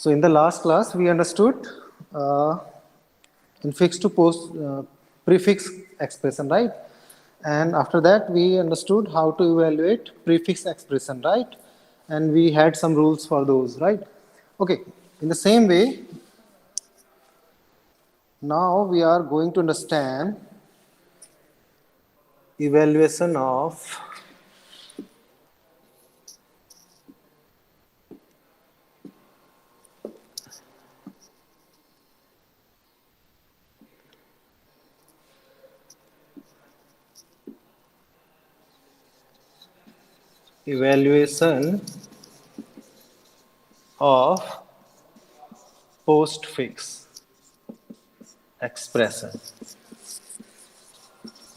So in the last class, we understood infix to post prefix expression, right? And after that, we understood how to evaluate prefix expression, right? And we had some rules for those, right? Okay. In the same way, now we are going to understand evaluation of evaluation of postfix expression,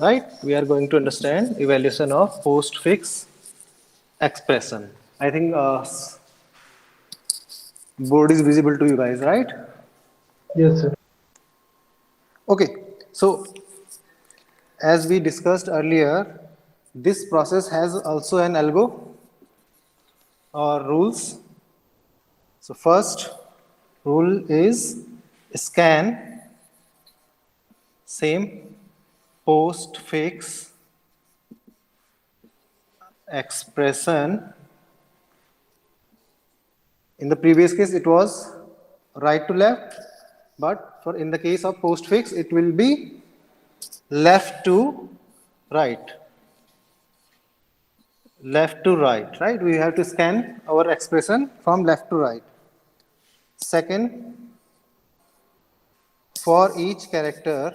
right? We are going to understand evaluation of postfix expression. I think board is visible to you guys, right? Yes, sir. Okay, so as we discussed earlier, this process has also an algo or rules. So first rule is scan same postfix expression. In the previous case, it was right to left, but for in the case of postfix, it will be left to right. Left to right, right? We have to scan our expression from left to right. Second, for each character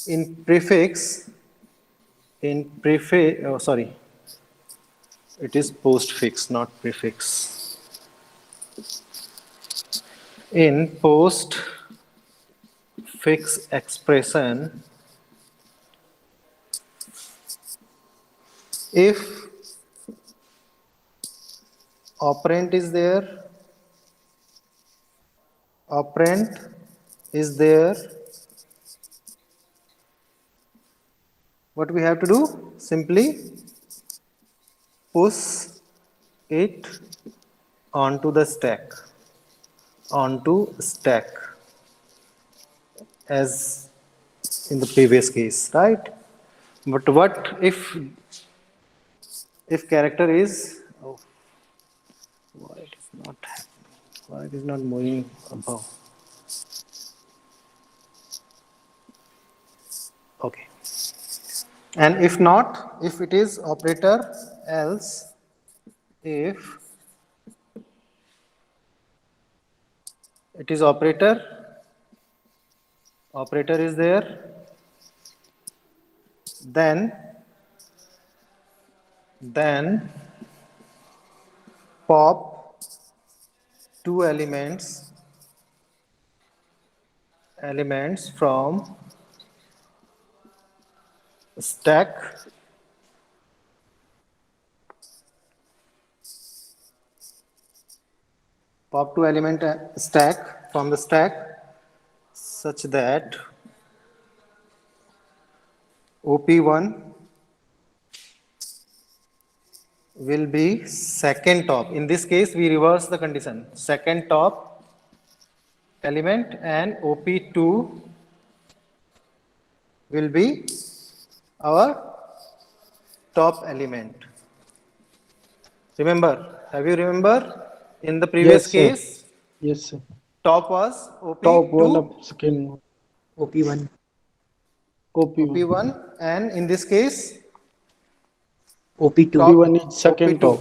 in prefix, oh sorry, it is postfix, not prefix. In postfix expression, if operand is there, operand is there, what we have to do? Simply push it onto the stack, onto stack, as in the previous case, right? But what if character is, oh, why it is not happening? Why it is not moving above? Okay. And if not, if it is operator else, if it is operator is there, then pop two elements from stack, pop two element stack from the stack such that OP1 will be second top. In this case, we reverse the condition. Second top element and OP2 will be our top element. Have you remember in the previous Yes, sir. case, Yes, sir. top was Top one OP2, of second OP1. OP1. OP1, and in this case, OP2. OP1 top is second OP2. top.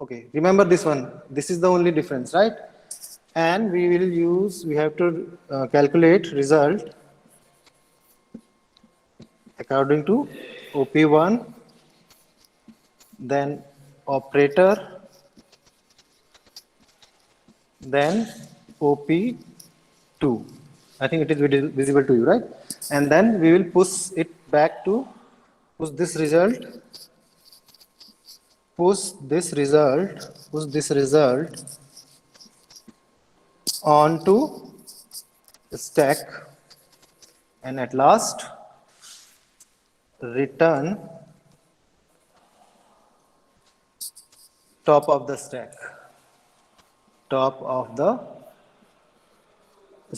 Okay, remember this one. This is the only difference, right? And we have to calculate result according to OP1, then operator, then OP2. I think it is visible to you, right? And then we will push it back to push this result, push this result onto stack, and at last return top of the stack. Top of the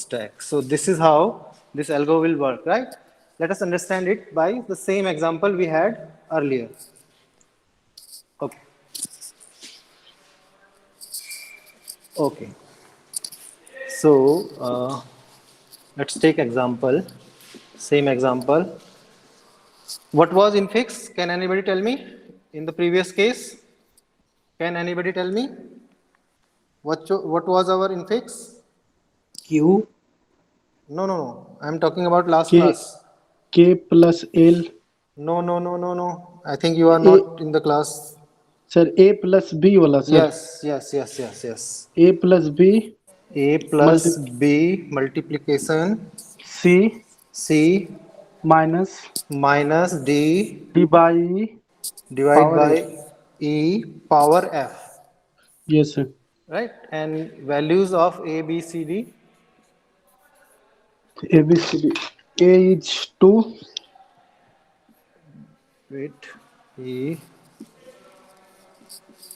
stack. So this is how this algo will work, right? Let us understand it by the same example we had earlier. Okay. Okay. So let's take example. Same example. What was infix? Can anybody tell me? In the previous case, can anybody tell me? What was our infix? Q. No. I'm talking about last K class. K plus L. No. I think you are A, not in the class. sir, A plus B वाला sir. Yes. A plus B A plus B multiplication C C minus minus D D by E divided power by F. E power F, Yes, sir. right? And values of A, B, C, D. A B C D. A is 2. Wait, E,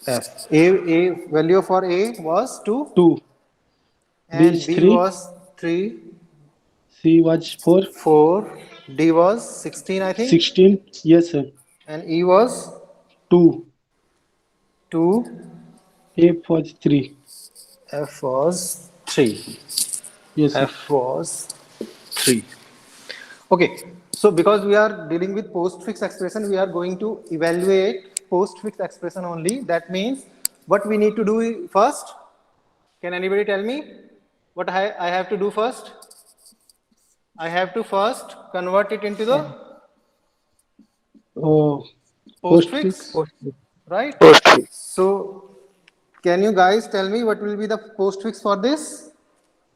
F. A value for A was 2 2. B and is B 3. was 3, C was 4. 4, D was 16, I think, 16. Yes, sir. and E was 2. 2, F was 3. F was 3. Yes, sir. F was 3. Okay, so because we are dealing with postfix expression, we are going to evaluate postfix expression only. That means what we need to do first. Can anybody tell me what I have to do first? I have to first convert it into the Oh, postfix, postfix. right? Postfix. So can you guys tell me what will be the postfix for this?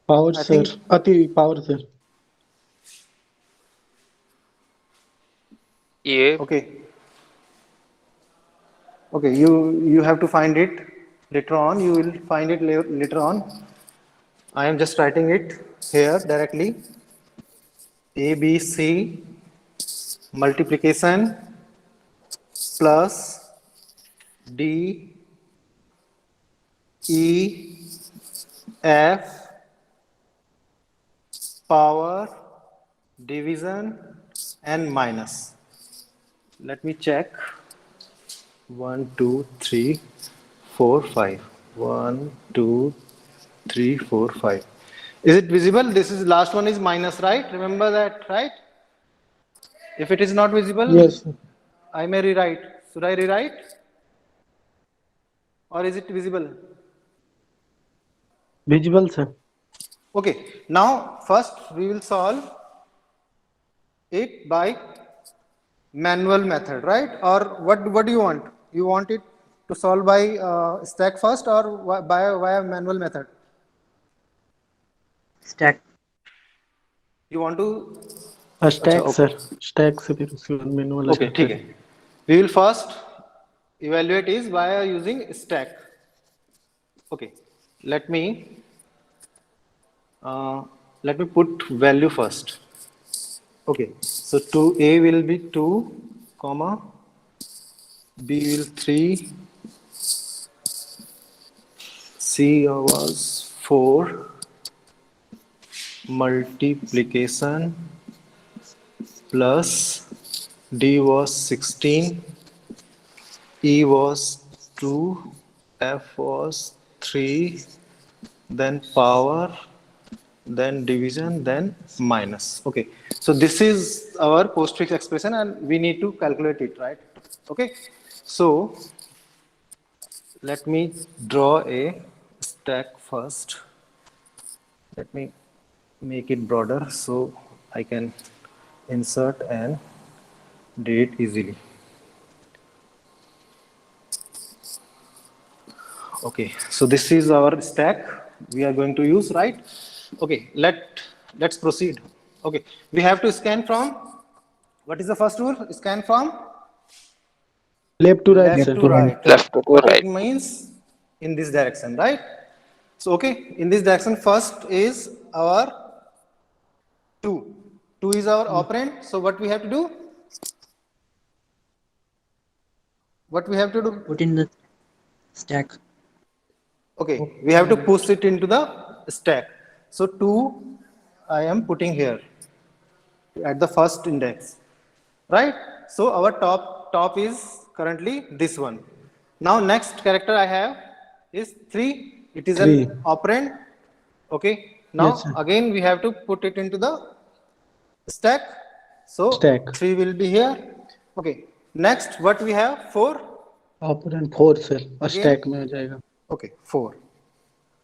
Power, I sir. think Ati power, sir. A. okay. Okay, you have to find it later on. You will find it later on. I am just writing it here directly. ABC multiplication plus D E F power division and minus. Let me check. 1, 2, 3, 4, 5. 1, 2, 3, 4, 5. Is it visible? This is last one is minus, right? Remember that, right? If it is not visible, Yes, sir. I may rewrite. Should I rewrite? Or is it visible? Visible, sir. Okay, now first we will solve it by manual method, right? Or what do you want? You want it to solve by stack first or by via manual method? Stack. You want to? Acha, Stack, okay. sir. Stack से फिर उसके बाद manual वाला Okay, चलता ठीक है. है. We will first evaluate is by using stack. Okay, let me put value first. Okay, so 2a will be 2, comma, b will 3, c was 4, multiplication plus d was 16, e was 2, f was 3, then power, then division, then minus. Okay, so this is our postfix expression and we need to calculate it, right? Okay, so let me draw a stack first. Let me make it broader so I can insert and do it easily. Okay, so this is our stack we are going to use, right? Okay, let's proceed. Okay, we have to scan from, what is the first rule? Scan from Left to right, left sir. to right. Left to What right. it means in this direction, right? So okay, in this direction first is our 2. 2 is our operand. So what we have to do? What we have to do? Put in the Stack. Okay, we have to push it into the stack. So 2 I am putting here at the first index, right? So our top is currently this one. Now next character I have is 3. It is an 3. operand. Okay, now Yes, sir. again we have to put it into the stack. So Stack. 3 will be here. Okay, next what we have? 4. Operand 4 sir और Again? Stack में हो जाएगा. Okay, 4,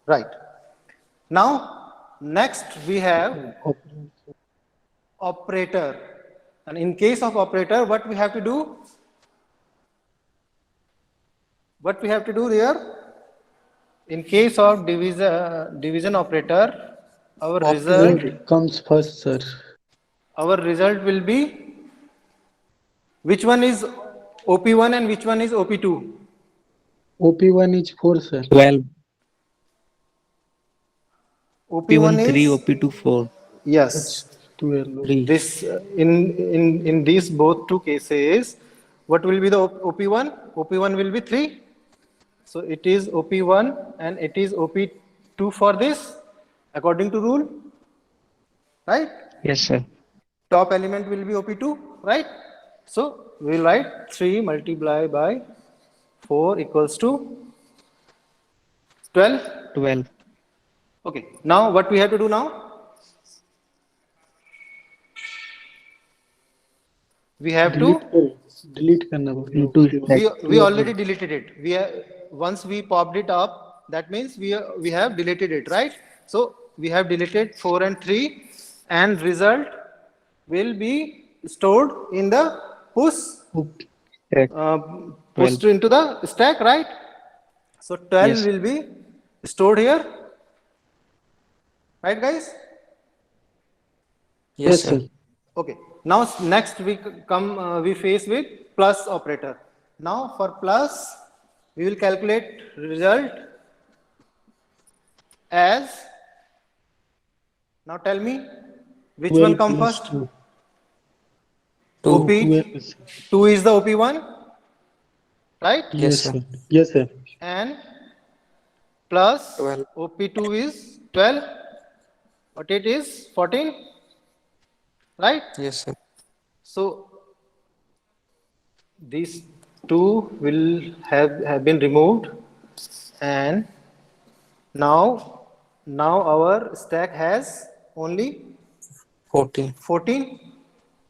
right? Now next we have operand operator, and in case of operator what we have to do? What we have to do here? In case of division operator, our result comes first, sir. will be, which one is OP1 and which one is OP2? OP1 is 4, sir. 12. OP1 P1 3, is, OP2 4. yes. 12. 3. This in these both two cases, what will be the OP1? OP1 will be 3. So it is OP1 and it is OP2 for this, according to rule, right? Yes, sir. Top element will be OP2, right? So we will write 3 multiplied by 4 equals to 12. 12. Okay, now what we have to do now? We have to, delete करना Into we already deleted it. Once we popped it up, that means we have deleted it, right? So we have deleted 4 and 3, and result will be stored in the stack. pushed into the stack, right? So 12 Yes. will be stored here, right, guys? Yes, sir. Okay. Now next we come, we face with plus operator. Now for plus, we will calculate result as. Now tell me, which one come first? 2. OP 12. 2 is the OP1, right? Yes, sir. Yes, sir. And plus 12. OP2 is 12. But it is 14, right? Yes, sir. So these two will have been removed, and now our stack has only 14. 14.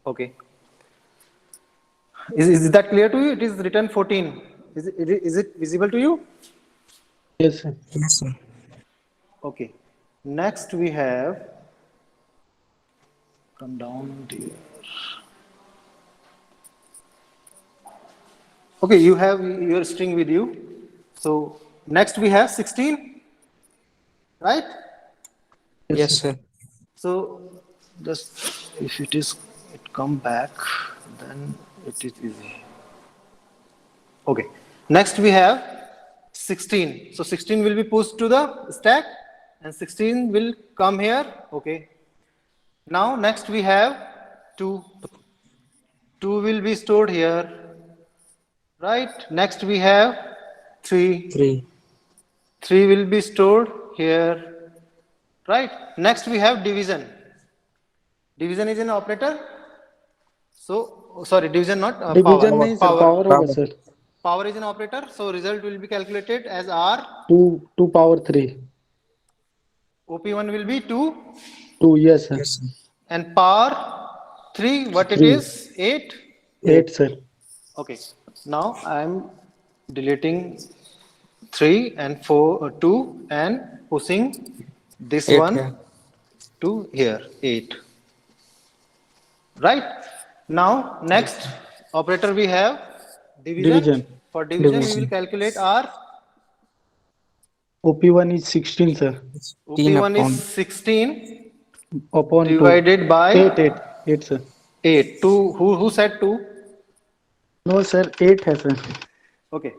Okay. Is that clear to you? It is written 14. Is it visible to you? Yes, sir. Yes, sir. Okay. Next we have, come down here. Okay, you have your string with you. So next we have 16, right? Yes, sir. So just if it come back, then it is easy. Okay. Next we have 16. So 16 will be pushed to the stack, and 16 will come here. Okay. Now next we have 2. 2 will be stored here, right? Next we have 3. 3. 3 will be stored here, right? Next we have division. Division is an operator. So sorry, division not division power. नहीं sir, power होगा sir. Power is an operator. So result will be calculated as R. 2 power 3. OP1 will be 2. 2, yes, sir. Yes, sir. And power 3, what it 3. is? 8. 8, sir. Okay. Now I am deleting 3 and 4, 2, and pushing this 8 one here. to here, 8. Right? Now next operator we have division. Division. For division we will calculate R. OP1 is 16, sir. OP1 upon- is 16 Upon 2. divided by 8, sir. 8. 2. Who said 2? No, sir, 8 है, sir. Okay.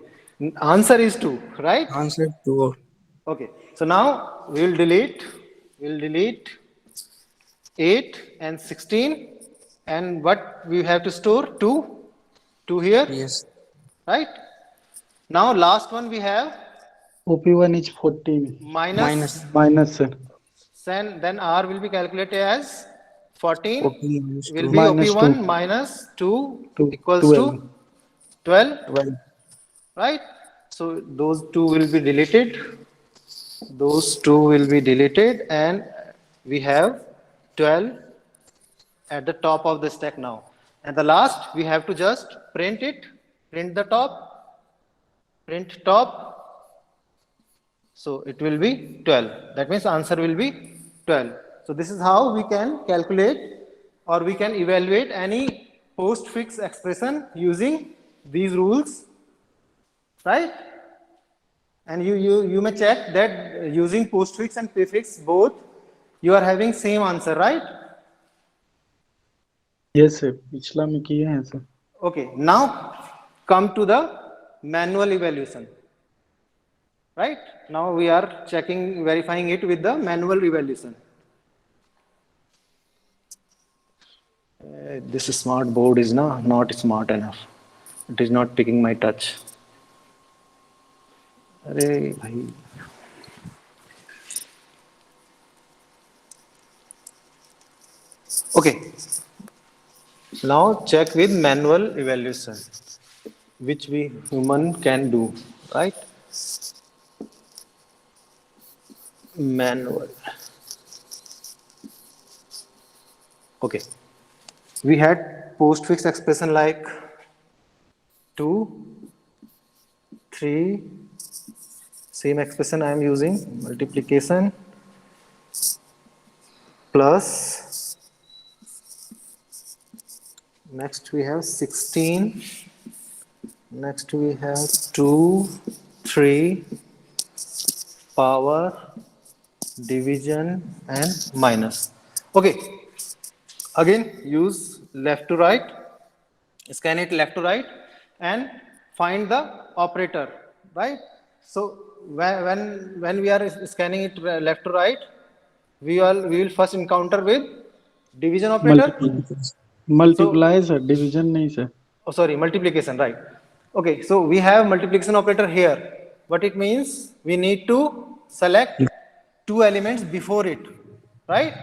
Answer is 2, right? Answer 2. Okay. So now we'll delete 8 and 16, and what we have to store? 2 here, Yes. right? Now last one we have OP1 is 14. minus, Minus, sir. then R will be calculated as 14 14 minus will 2. be Minus OP1 2. minus 2 To equals 12. to 12, 12. right? So those two will be deleted. Those two will be deleted, and we have 12 at the top of the stack now. And the last, we have to just print it, print the top, print top. So it will be 12. That means answer will be 12. So this is how we can calculate or we can evaluate any postfix expression using these rules, right? And you may check that using postfix and prefix both, you are having same answer, right? Yes, sir. पिछला में किए हैं sir. Okay, now come to the manual evaluation, right? Now we are checking, verifying it with the manual evaluation. This smart board is not smart enough. It is not picking my touch. अरे भाई. Okay. Now check with manual evaluation, which we human can do, right? Manual. Okay. We had postfix expression like 2, 3, same expression I am using, multiplication, plus, next we have 16, next we have 2, 3, power, division and minus. Okay, again use left to right, scan it left to right and find the operator, right? So when we are scanning it left to right, we will first encounter with division operator. Multiply, sir. Division नहीं, sir. Oh, sorry, multiplication, right? Okay, so we have multiplication operator here. What it means? We need to select two elements before it, right?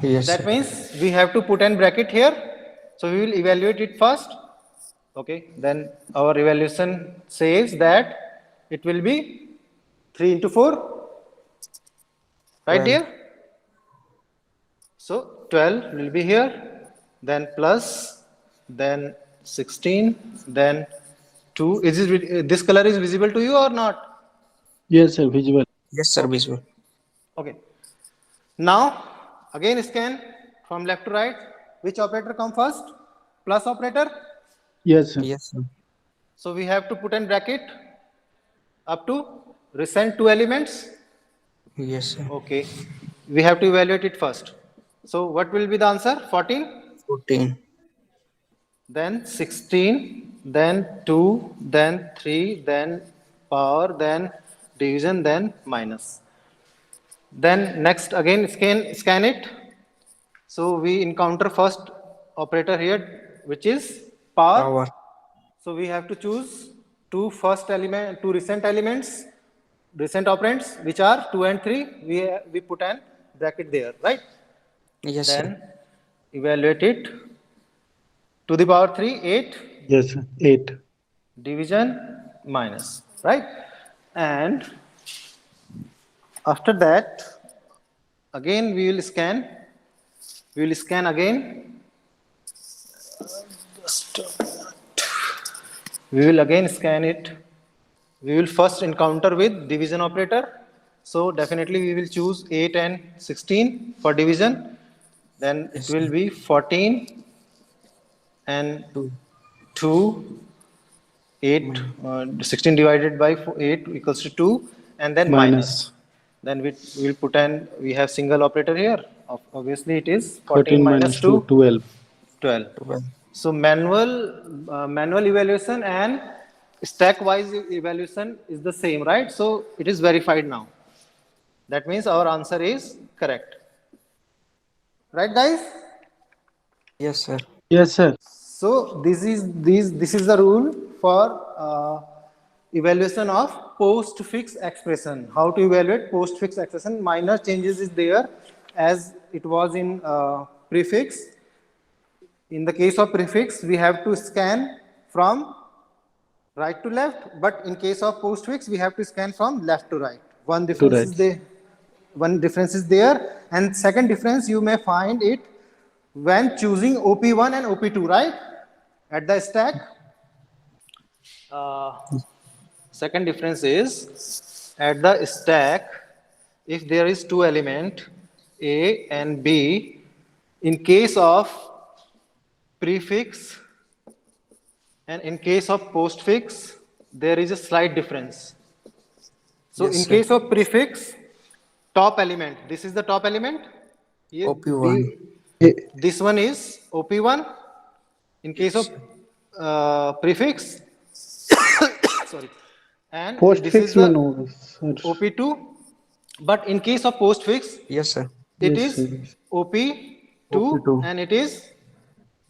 Yes, That sir. means we have to put an bracket here. So we will evaluate it first. Okay, then our evaluation says that it will be 3 into 4, right 12. here? So 12 will be here, then plus, then 16, then 2. This color is visible to you or not? Yes, sir. Visual. Yes, sir, visual. Okay. Now, again scan from left to right. Which operator come first? Plus operator. Yes, sir. Yes, sir. So we have to put in bracket up to recent two elements. Yes, sir. Okay. We have to evaluate it first. So what will be the answer? 14, 14. then 16, then 2, then 3, then power, then division, then minus. Then next again scan it. So we encounter first operator here, which is power. Power. So we have to choose two recent elements, recent operands, which are 2 and 3. We put an bracket there, right? Yes, Then sir. evaluate it. To the power 3, 8. Yes, sir. 8. Division minus, right? And after that, again we will scan. We will scan again. We will again scan it. We will first encounter with division operator. So definitely we will choose 8 and 16 for division. Then Yes, it will be 14 and 2. 2, 8, 16 divided by 8 equals to 2, and then minus. Then we will put we have single operator here. Obviously it is 14 minus 2, 12. 12. 12. So manual evaluation and stack wise evaluation is the same, right? So it is verified now. That means our answer is correct. Right, guys? Yes, sir. Yes, sir. So this is the rule for evaluation of postfix expression. How to evaluate postfix expression? Minor changes is there as it was in prefix. In the case of prefix, we have to scan from right to left, but in case of postfix, we have to scan from left to right. One difference right. is there. One difference is there, and second difference you may find it when choosing OP1 and OP2, right? At the stack. Second difference is at the stack, if there is two element A and B, in case of prefix and in case of postfix, there is a slight difference. So Yes, in sir. case of prefix, top element, this is the top element. Here, OP1. this one is OP1. In case of prefix, sorry, and this is Postfix में the no, sir. OP2. But in case of postfix, Yes, sir. it Yes, is sir. OP2 OP2. and it is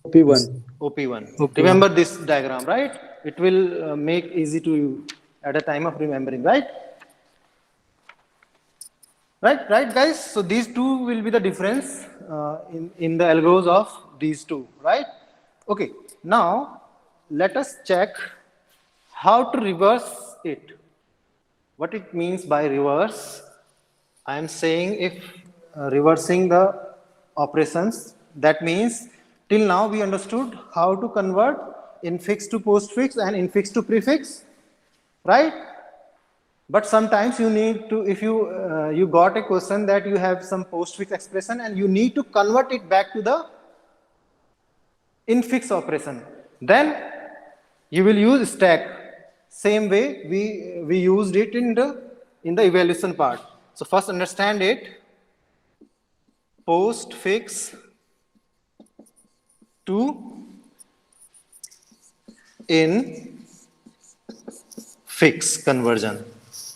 P1. OP1. OP1. Remember this diagram, right? It will make easy to you at a time of remembering, right? Right, guys. So these two will be the difference in the algos of these two, right? Okay. Now let us check how to reverse it. What it means by reverse? I am saying if reversing the operations, that means till now we understood how to convert infix to postfix and infix to prefix, right? But sometimes you need to, if you got a question that you have some postfix expression and you need to convert it back to the infix operation, then you will use stack. Same way we used it in the evaluation part. So first understand it. Postfix to infix conversion,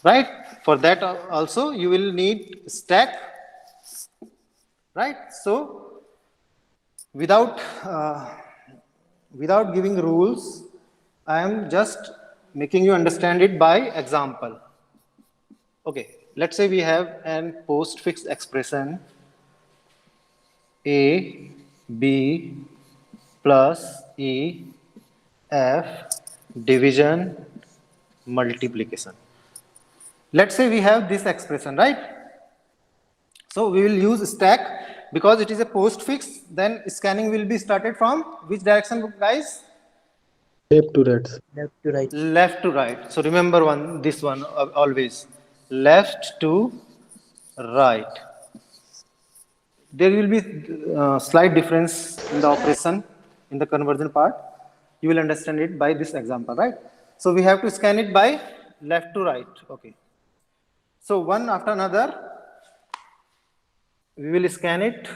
right? For that also you will need stack, right? So without giving rules, I am just making you understand it by example. Okay, let's say we have an postfix expression A, B plus E, F division multiplication. Let's say we have this expression, right? So we will use stack because it is a postfix. Then scanning will be started from which direction, guys? Left to right. Left to right. Left to right. So remember this one always. Left to right. There will be slight difference in the operation in the conversion part. You will understand it by this example, right? So we have to scan it by left to right. Okay. So one after another, we will scan it.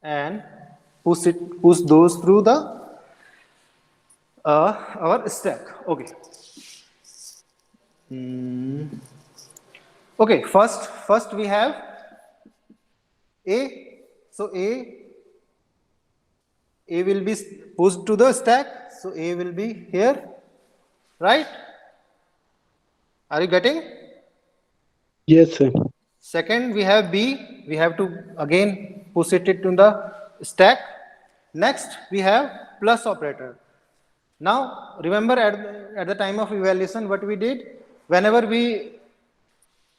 And push those through the our stack. Okay. Okay. First we have A. So A will be pushed to the stack. So A will be here, right? Are you getting? Yes, sir. Second, we have B. We have to again push it to the stack. Next, we have plus operator. Now, remember at the time of evaluation, what we did? Whenever we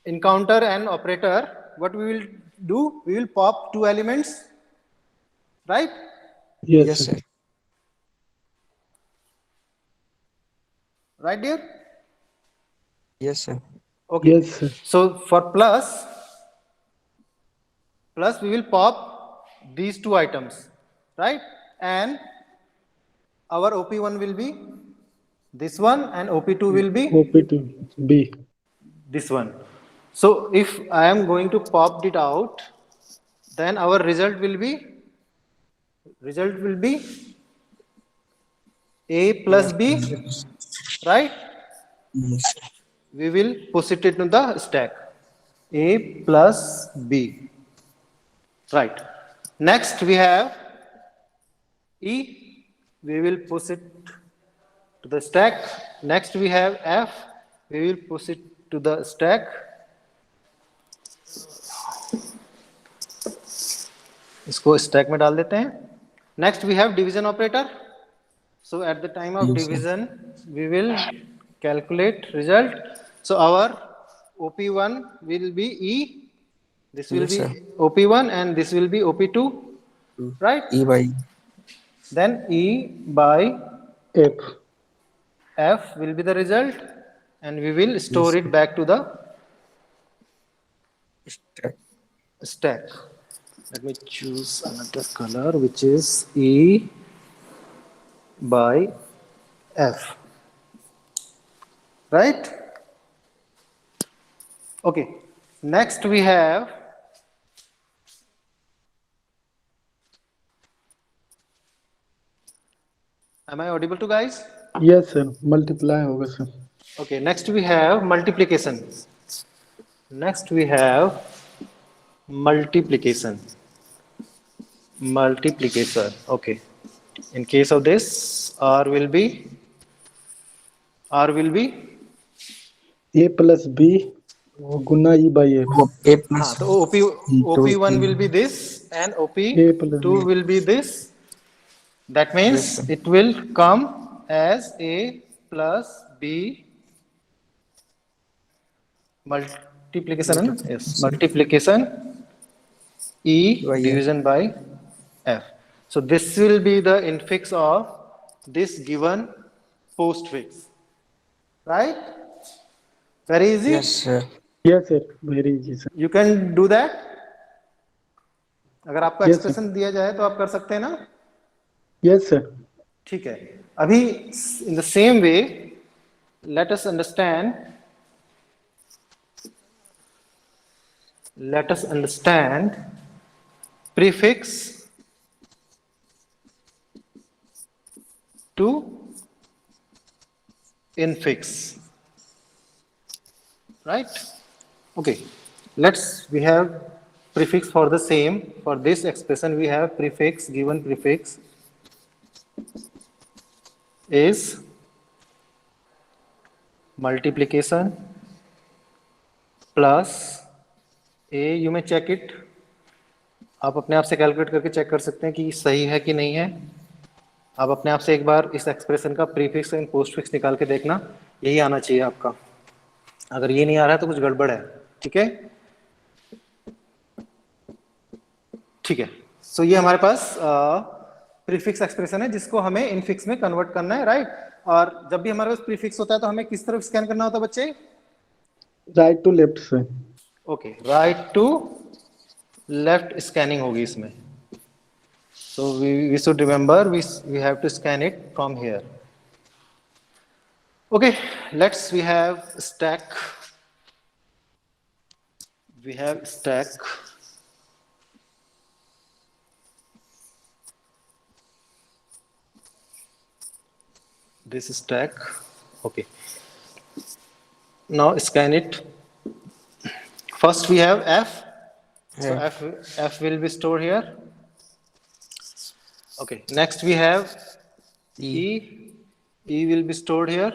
encounter an operator, what we will do? We will pop two elements, right? Yes, Yes, sir. sir. Right, dear? Yes, sir. Okay. Yes, sir. So for plus, we will pop these two items, right? And our OP1 will be this one and OP2 will be OP2 B. this one. So if I am going to pop it out, then our result will be A plus B, right? Yes. We will push it into the stack. A plus B. Right. Next we have E, we will push it to the stack. Next we have F, we will push it to the stack. इसको stack में डाल देते हैं. Next we have division operator. So at the time of Yes, sir. division, we will calculate result. So our OP1 will be E. This will Yes, be sir. OP1 and this will be OP2, right? E by Then E by F. F will be the result, and we will store Yes, it back to the stack. stack. Let me choose another color, which is E by F. Right? Okay. Next we have am I audible to guys? Yes, sir. Multiply होगा sir. Okay, next we have multiplication. Next we have multiplication. Multiplication. Okay. In case of this, R will be A plus B Guna E by F. A plus so OP1 will be this and A plus OP2 B. will be this. That means Yes, sir. it will come as A plus B multiplication. Yes, multiplication E By F. division by F. So this will be the infix of this given postfix. Right? Very easy. Yes, sir. Yes, sir. Very easy, sir. You can do that. अगर आपको Yes, expression दिया जाए तो आप कर सकते हैं ना. Yes, sir. ठीक है. अभी in the same way, let us understand prefix to infix. Right? Okay. We have prefix for the same. For this expression, we have prefix, given prefix is multiplication plus A. You may check it. आप अपने आप से calculate करके check कर सकते हैं कि सही है कि नहीं है. आप अपने आप से एक बार इस एक्सप्रेशन का प्रीफिक्स एंड पोस्टफिक्स निकाल के देखना. यही आना चाहिए आपका. अगर ये नहीं आ रहा है तो कुछ गड़बड़ है. ठीक है. ठीक है. सो ये हमारे पास प्रीफिक्स एक्सप्रेशन है जिसको हमें इनफिक्स में कन्वर्ट करना है. राइट? और जब भी हमारे पास प्रीफिक्स होता है तो हमें किस तरफ स्कैन करना होता है बच्चे? Right to left, sir. Okay. Right to left scanning होगी इसमें. So we should remember we have to scan it from here. Okay, we have stack. We have stack. This is stack. Okay. Now scan it. First we have F. So F will be stored here. Okay. Next we have E. E will be stored here.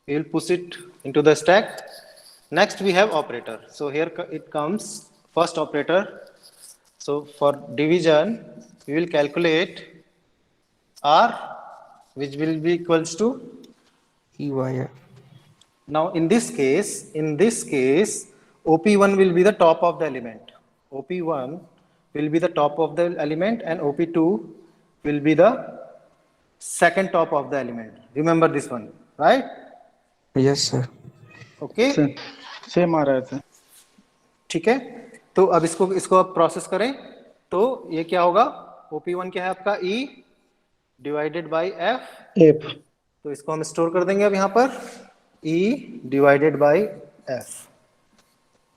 We will push it into the stack. Next we have operator. So here it comes first operator. So for division, we will calculate R, which will be equals to E by F. now in this case, OP1 will be the top of the element. OP1 will be the top of the element and OP2 will be the second top of the element. Remember this one, right? Yes, sir. Okay. Sir. Same आ रहा है, sir. ठीक है. तो अब इसको आप process करें तो ये क्या होगा? OP1 क्या है आपका? E divided by F. F. तो इसको हम स्टोर कर देंगे अब यहाँ पर E divided by F.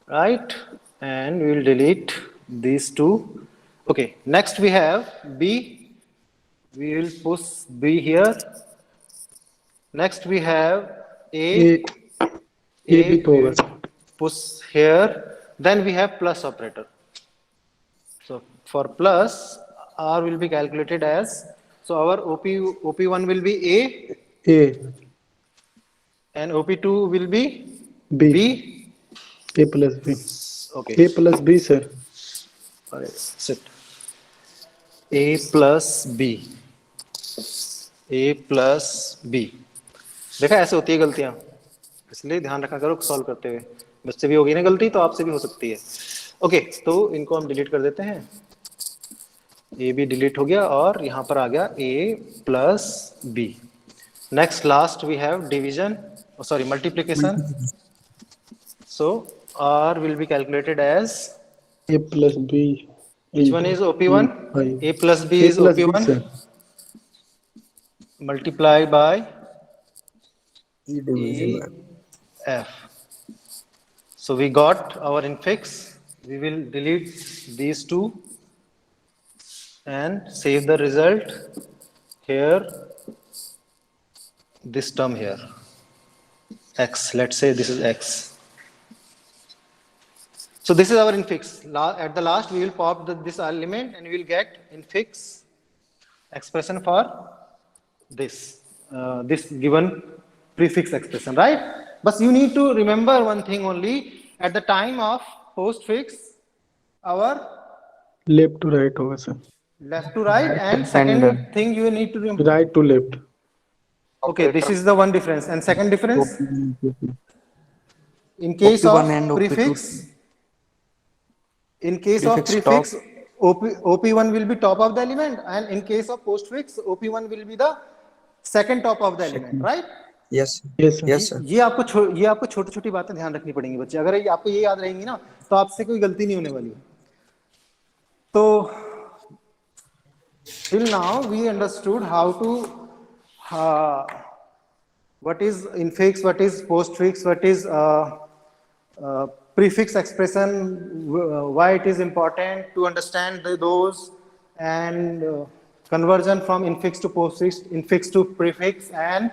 Right? And we will delete these two. Okay. Next we have B. We will push B here. Next we have A. A भी तो होगा, sir. Push here. Then we have plus operator. So for plus, R will be calculated as So our OP1 will be A A, and OP2 will be B, B. A plus B. Okay. A plus B, sir. All right. Sit. A plus B. A plus B. देखा ऐसे होती है गलतियां, इसलिए ध्यान रखा करो solve करते हुए। मुझसे भी होगी ना गलती तो आपसे भी हो सकती है। ओके, तो इनको हम डिलीट कर देते हैं। ए भी डिलीट हो गया और यहां पर आ गया A plus B. Next last we have division, sorry multiplication. So R will be calculated as, A plus B. which one is OP1? A plus B A is plus B, OP1 sir. multiplied by E division E by F. So we got our infix. We will delete these two and save the result here, this term here, x. Let's say this is x. So this is our infix. At the last, we will pop this element and we will get infix expression for this given prefix expression, right? But you need to remember one thing only. At the time of postfix, our Left to right होगा, sir. left to right, and second thing you need to remember. Right to left. Okay, this is the one difference. And second difference, in case OP1 of and OP2. prefix, in case of Prefix prefix, OP1 will be top of the element, and in case of postfix, OP1 will be the second top of the element, right? Yes, sir. Yes, sir. Yes, sir. ये आपको छोटी छोटी बातें ध्यान रखनी पड़ेंगी बच्चे। अगर आपको ये याद रहेंगी ना तो आपसे कोई गलती नहीं होने वाली है। तो till now we understood how to what is infix, what is postfix, what is prefix expression, why it is important to understand those, and conversion from infix to postfix, infix to prefix, and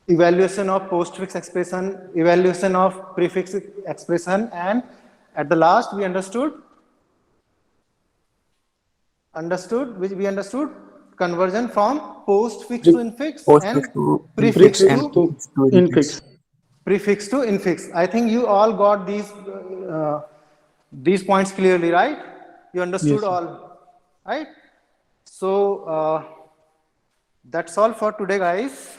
evaluation of postfix expression, evaluation of prefix expression, and at the last we understood conversion from postfix to infix Postfix and to prefix infix and to prefix to Infix. prefix to infix. I think you all got these points clearly, right? You understood Yes, all, right? So that's all for today, guys.